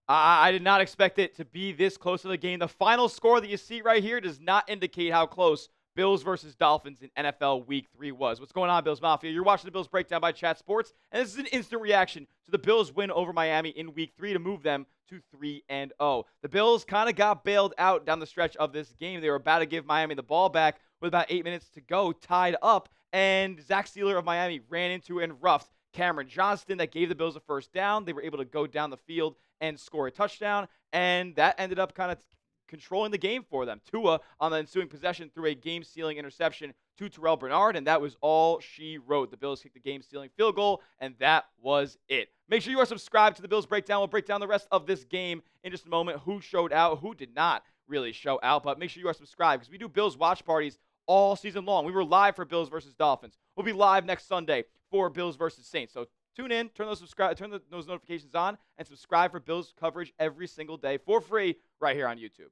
I did not expect it to be this close to the game. The final score that you see right here does not indicate how close Bills versus Dolphins in NFL Week 3 was. What's going on, Bills Mafia? You're watching the Bills Breakdown by Chat Sports, and this is an instant reaction to the Bills' win over Miami in Week 3 to move them to 3-0. The Bills kind of got bailed out down the stretch of this game. They were about to give Miami the ball back with about 8 minutes to go, tied up, and Zach Sealer of Miami ran into and roughed Cameron Johnston. That gave the Bills a first down. They were able to go down the field and score a touchdown, and that ended up kind of controlling the game for them. Tua, on the ensuing possession, threw a game-sealing interception to Terrell Bernard, and that was all she wrote. The Bills kicked the game-sealing field goal, and that was it. Make sure you are subscribed to the Bills Breakdown. We'll break down the rest of this game in just a moment, who showed out, who did not really show out, but make sure you are subscribed because we do Bills watch parties all season long. We were live for Bills versus Dolphins. We'll be live next Sunday for Bills versus Saints. So tune in, turn those notifications on, and subscribe for Bills coverage every single day for free right here on YouTube.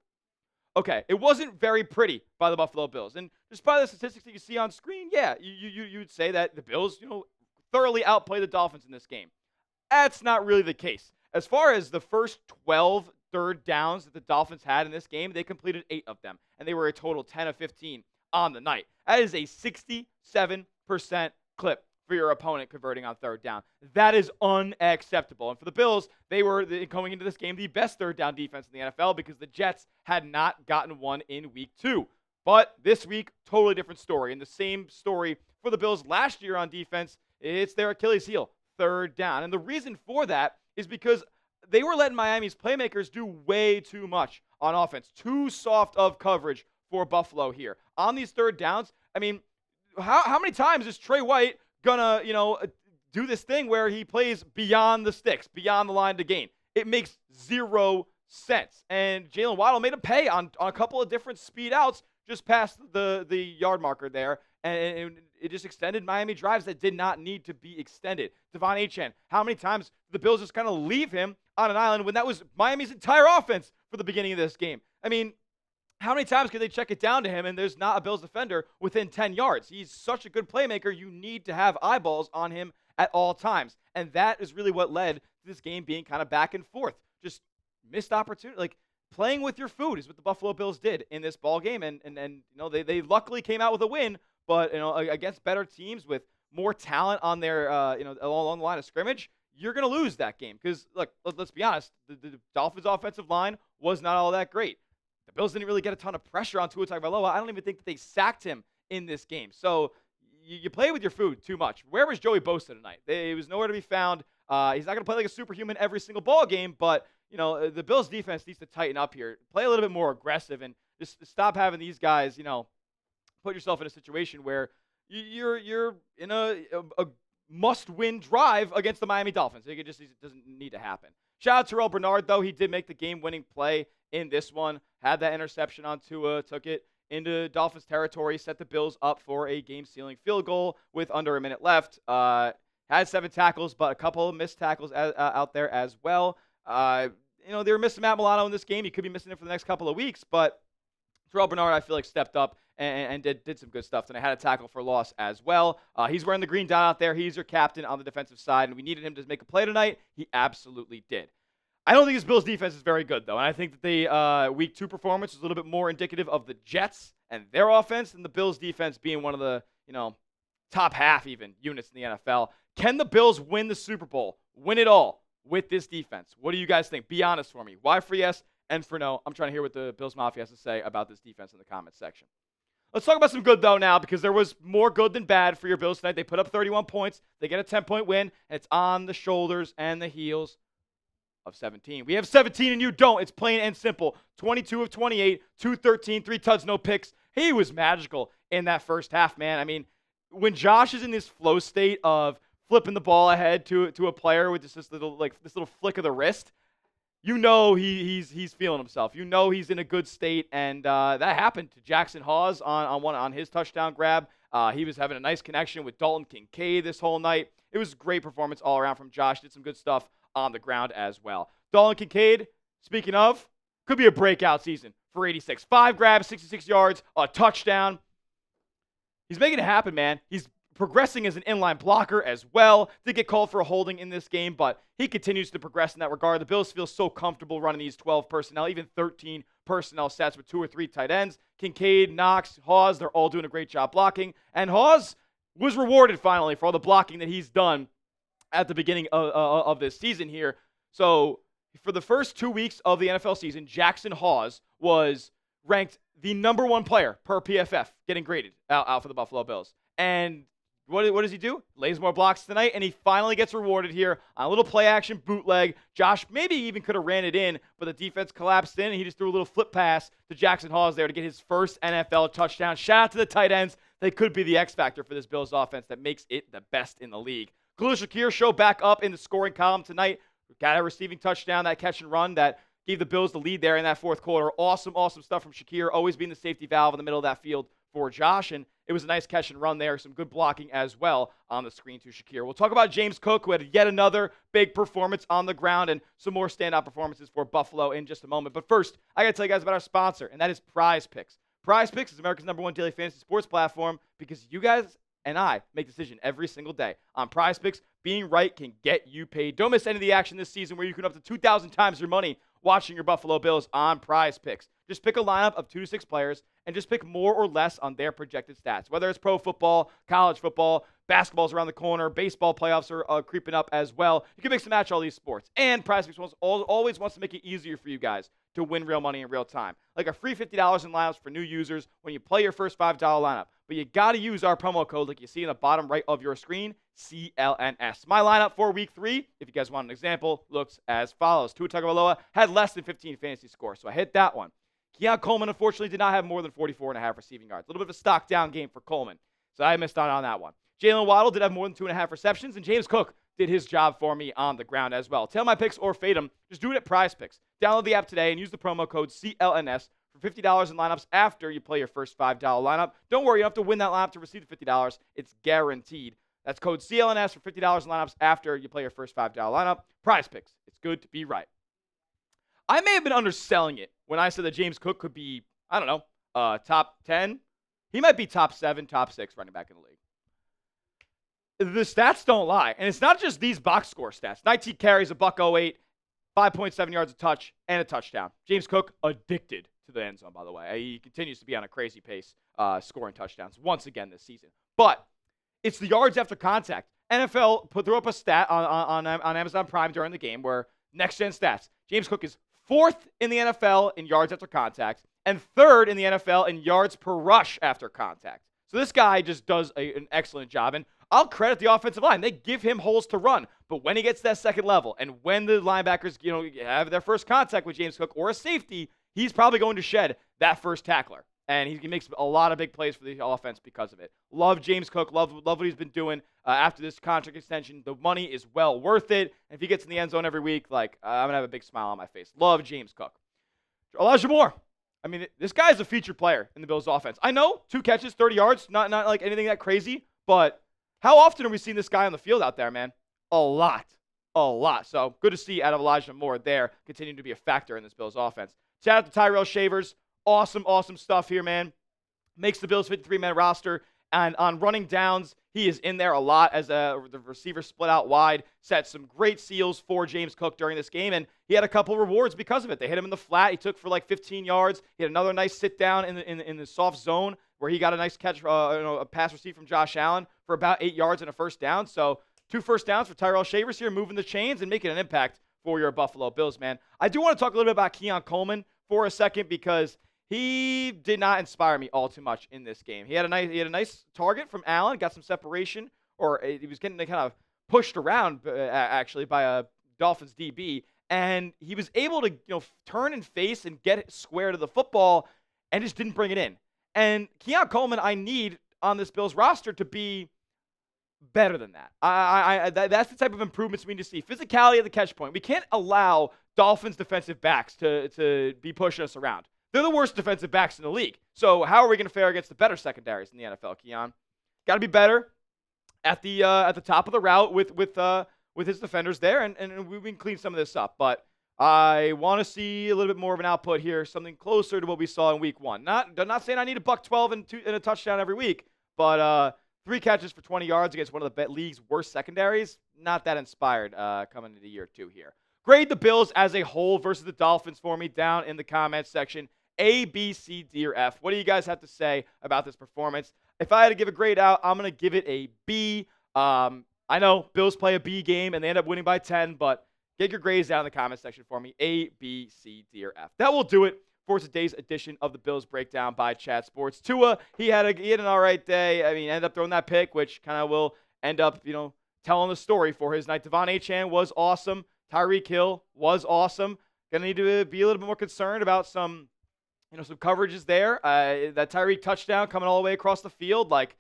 Okay, it wasn't very pretty by the Buffalo Bills. And just by the statistics that you see on screen, yeah, you'd say that the Bills, thoroughly outplayed the Dolphins in this game. That's not really the case. As far as the first 12 third downs that the Dolphins had in this game, they completed 8 of them, and they were a total 10 of 15 on the night. That is a 67% clip for your opponent converting on third down. That is unacceptable. And for the Bills, they were going into this game the best third down defense in the NFL because the Jets had not gotten one in week 2. But this week, totally different story. And the same story for the Bills last year on defense, it's their Achilles heel, third down. And the reason for that is because they were letting Miami's playmakers do way too much on offense. Too soft of coverage for Buffalo here. On these third downs, I mean, how many times is Trey White gonna, do this thing where he plays beyond the sticks, beyond the line to gain? It makes zero sense. And Jalen Waddle made him pay on a couple of different speed outs just past the yard marker there. And it just extended Miami drives that did not need to be extended. Devon Achane, how many times did the Bills just kind of leave him on an island when that was Miami's entire offense for the beginning of this game? I mean, how many times could they check it down to him and there's not a Bills defender within 10 yards? He's such a good playmaker, you need to have eyeballs on him at all times. And that is really what led to this game being kind of back and forth. Just missed opportunity. Like, playing with your food is what the Buffalo Bills did in this ball game. And they luckily came out with a win, but against better teams with more talent on their along the line of scrimmage, you're going to lose that game. Because, look, let's be honest, the Dolphins' offensive line was not all that great. The Bills didn't really get a ton of pressure on Tua Tagovailoa. I don't even think that they sacked him in this game. So you play with your food too much. Where was Joey Bosa tonight? He was nowhere to be found. He's not going to play like a superhuman every single ball game, but the Bills defense needs to tighten up here. Play a little bit more aggressive and just stop having these guys, put yourself in a situation where you're in a must-win drive against the Miami Dolphins. It doesn't need to happen. Shout out to Terrell Bernard, though. He did make the game-winning play in this one. Had that interception on Tua, took it into Dolphins territory, set the Bills up for a game-sealing field goal with under a minute left. Had 7 tackles, but a couple of missed tackles out there as well. They were missing Matt Milano in this game. He could be missing it for the next couple of weeks, but Terrell Bernard, I feel like, stepped up and did some good stuff. And I had a tackle for loss as well. He's wearing the green dot out there. He's your captain on the defensive side, and we needed him to make a play tonight. He absolutely did. I don't think this Bills defense is very good, though, and I think that the Week 2 performance is a little bit more indicative of the Jets and their offense than the Bills defense being one of the, top half even units in the NFL. Can the Bills win the Super Bowl, win it all with this defense? What do you guys think? Be honest for me. Y for yes and for no. I'm trying to hear what the Bills Mafia has to say about this defense in the comments section. Let's talk about some good, though, now, because there was more good than bad for your Bills tonight. They put up 31 points. They get a 10-point win, and it's on the shoulders and the heels of 17. We have 17 and you don't. It's plain and simple. 22 of 28, 213, 3 tuds, no picks. He was magical in that first half, man. I mean, when Josh is in this flow state of flipping the ball ahead to a player with this little flick of the wrist, he's feeling himself. He's in a good state, and that happened to Jackson Hawes on his touchdown grab. He was having a nice connection with Dalton Kincaid this whole night. It was a great performance all around from Josh. Did some good stuff on the ground as well. Dalton Kincaid, speaking of, could be a breakout season for 86. 5 grabs, 66 yards, a touchdown. He's making it happen, man. He's progressing as an inline blocker as well. Did get called for a holding in this game, but he continues to progress in that regard. The Bills feel so comfortable running these 12 personnel, even 13 personnel sets with 2 or 3 tight ends. Kincaid, Knox, Hawes, they're all doing a great job blocking. And Hawes was rewarded finally for all the blocking that he's done at the beginning of this season here. So for the first 2 weeks of the NFL season, Jackson Hawes was ranked the number 1 player per PFF getting graded out for the Buffalo Bills. And what does he do? Lays more blocks tonight, and he finally gets rewarded here on a little play action bootleg. Josh maybe even could have ran it in, but the defense collapsed in, and he just threw a little flip pass to Jackson Hawes there to get his first NFL touchdown. Shout out to the tight ends. They could be the X factor for this Bills offense that makes it the best in the league. Khalil Shakir showed back up in the scoring column tonight. Got a receiving touchdown, that catch and run that gave the Bills the lead there in that fourth quarter. Awesome stuff from Shakir, always being the safety valve in the middle of that field for Josh, and it was a nice catch and run there. Some good blocking as well on the screen to Shakir. We'll talk about James Cook, who had yet another big performance on the ground and some more standout performances for Buffalo in just a moment. But first, I got to tell you guys about our sponsor, and that is Prize Picks. Prize Picks is America's #1 daily fantasy sports platform because you guys and I make a decision every single day. On Prize Picks, being right can get you paid. Don't miss any of the action this season where you can up to 2,000 times your money watching your Buffalo Bills on Prize Picks. Just pick a lineup of 2 to 6 players and just pick more or less on their projected stats. Whether it's pro football, college football, basketball's around the corner, baseball playoffs are creeping up as well. You can mix and match all these sports. And Prize Picks always wants to make it easier for you guys to win real money in real time. Like a free $50 in lineups for new users when you play your first $5 lineup. But you got to use our promo code like you see in the bottom right of your screen, CLNS. My lineup for week 3, if you guys want an example, looks as follows. Tua Tagovailoa had less than 15 fantasy scores, so I hit that one. Keon Coleman, unfortunately, did not have more than 44.5 receiving yards. A little bit of a stock down game for Coleman, so I missed out on that one. Jalen Waddle did have more than 2.5 receptions, and James Cook did his job for me on the ground as well. Tail my picks or fade them, just do it at Prize Picks. Download the app today and use the promo code CLNS for $50 in lineups after you play your first $5 lineup. Don't worry, you don't have to win that lineup to receive the $50. It's guaranteed. That's code CLNS for $50 in lineups after you play your first $5 lineup. Prize Picks. It's good to be right. I may have been underselling it when I said that James Cook could be, I don't know, top 10. He might be top 7, top 6 running back in the league. The stats don't lie. And it's not just these box score stats. 19 carries, a $108, 5.7 yards a touch, and a touchdown. James Cook addicted to the end zone, by the way. He continues to be on a crazy pace scoring touchdowns once again this season. But it's the yards after contact. NFL threw up a stat on Amazon Prime during the game where next-gen stats. James Cook is 4th in the NFL in yards after contact and 3rd in the NFL in yards per rush after contact. So this guy just does an excellent job. And I'll credit the offensive line. They give him holes to run. But when he gets to that second level and when the linebackers have their first contact with James Cook or a safety, he's probably going to shed that first tackler. And he makes a lot of big plays for the offense because of it. Love James Cook. Love what he's been doing after this contract extension. The money is well worth it. And if he gets in the end zone every week, I'm going to have a big smile on my face. Love James Cook. Elijah Moore. I mean, this guy's a featured player in the Bills' offense. I know, 2 catches, 30 yards, not like anything that crazy. But how often are we seeing this guy on the field out there, man? A lot. So good to see out of Elijah Moore there, continuing to be a factor in this Bills' offense. Shout out to Tyrell Shavers. Awesome stuff here, man. Makes the Bills 53-man roster. And on running downs, he is in there a lot as the receiver split out wide. Set some great seals for James Cook during this game, and he had a couple rewards because of it. They hit him in the flat. He took for like 15 yards. He had another nice sit down in the soft zone where he got a nice catch, a pass receive from Josh Allen for about 8 yards and a first down. So 2 first downs for Tyrell Shavers here, moving the chains and making an impact for your Buffalo Bills, man. I do want to talk a little bit about Keon Coleman for a second because he did not inspire me all too much in this game. He had a nice target from Allen, got some separation, or he was getting kind of pushed around actually by a Dolphins DB, and he was able to turn and face and get it square to the football, and just didn't bring it in. And Keon Coleman, I need on this Bills roster to be better than that. That's the type of improvements we need to see. Physicality at the catch point. We can't allow Dolphins defensive backs to be pushing us around. They're the worst defensive backs in the league. So how are we going to fare against the better secondaries in the NFL, Keon? Got to be better at the top of the route with his defenders there, and we can clean some of this up. But I want to see a little bit more of an output here, something closer to what we saw in Week 1. Not saying I need a $112 and a touchdown every week, but 3 catches for 20 yards against one of the league's worst secondaries. Not that inspired coming into year 2 here. Grade the Bills as a whole versus the Dolphins for me down in the comments section. A, B, C, D, or F. What do you guys have to say about this performance? If I had to give a grade out, I'm going to give it a B. I know Bills play a B game and they end up winning by 10, but get your grades down in the comment section for me. A, B, C, D, or F. That will do it for today's edition of the Bills Breakdown by Chat Sports. Tua, he had an all right day. I mean, ended up throwing that pick, which kind of will end up, telling the story for his night. Devon Achane was awesome. Tyreek Hill was awesome. Going to need to be a little bit more concerned about some coverages there. That Tyreek touchdown coming all the way across the field, like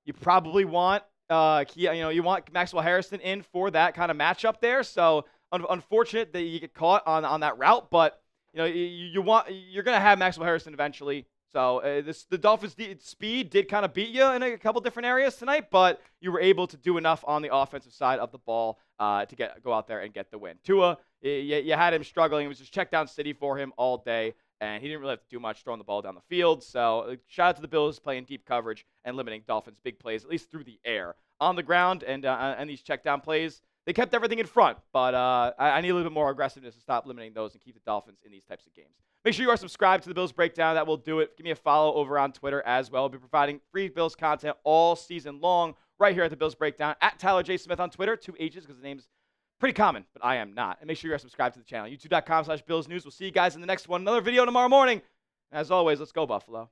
you probably want, you want Maxwell Harrison in for that kind of matchup there. So unfortunate that you get caught on that route, but you're going to have Maxwell Harrison eventually. So the Dolphins' speed did kind of beat you in a couple different areas tonight, but you were able to do enough on the offensive side of the ball to go out there and get the win. Tua, you had him struggling. It was just check down city for him all day, and he didn't really have to do much throwing the ball down the field. So shout out to the Bills playing deep coverage and limiting Dolphins' big plays, at least through the air. On the ground and these check down plays, they kept everything in front, but I need a little bit more aggressiveness to stop limiting those and keep the Dolphins in these types of games. Make sure you are subscribed to the Bills Breakdown. That will do it. Give me a follow over on Twitter as well. I'll be providing free Bills content all season long right here at the Bills Breakdown. At Tyler J. Smith on Twitter. 2 H's because the name's pretty common, but I am not. And make sure you are subscribed to the channel. YouTube.com/BillsNews. We'll see you guys in the next one. Another video tomorrow morning. As always, let's go, Buffalo.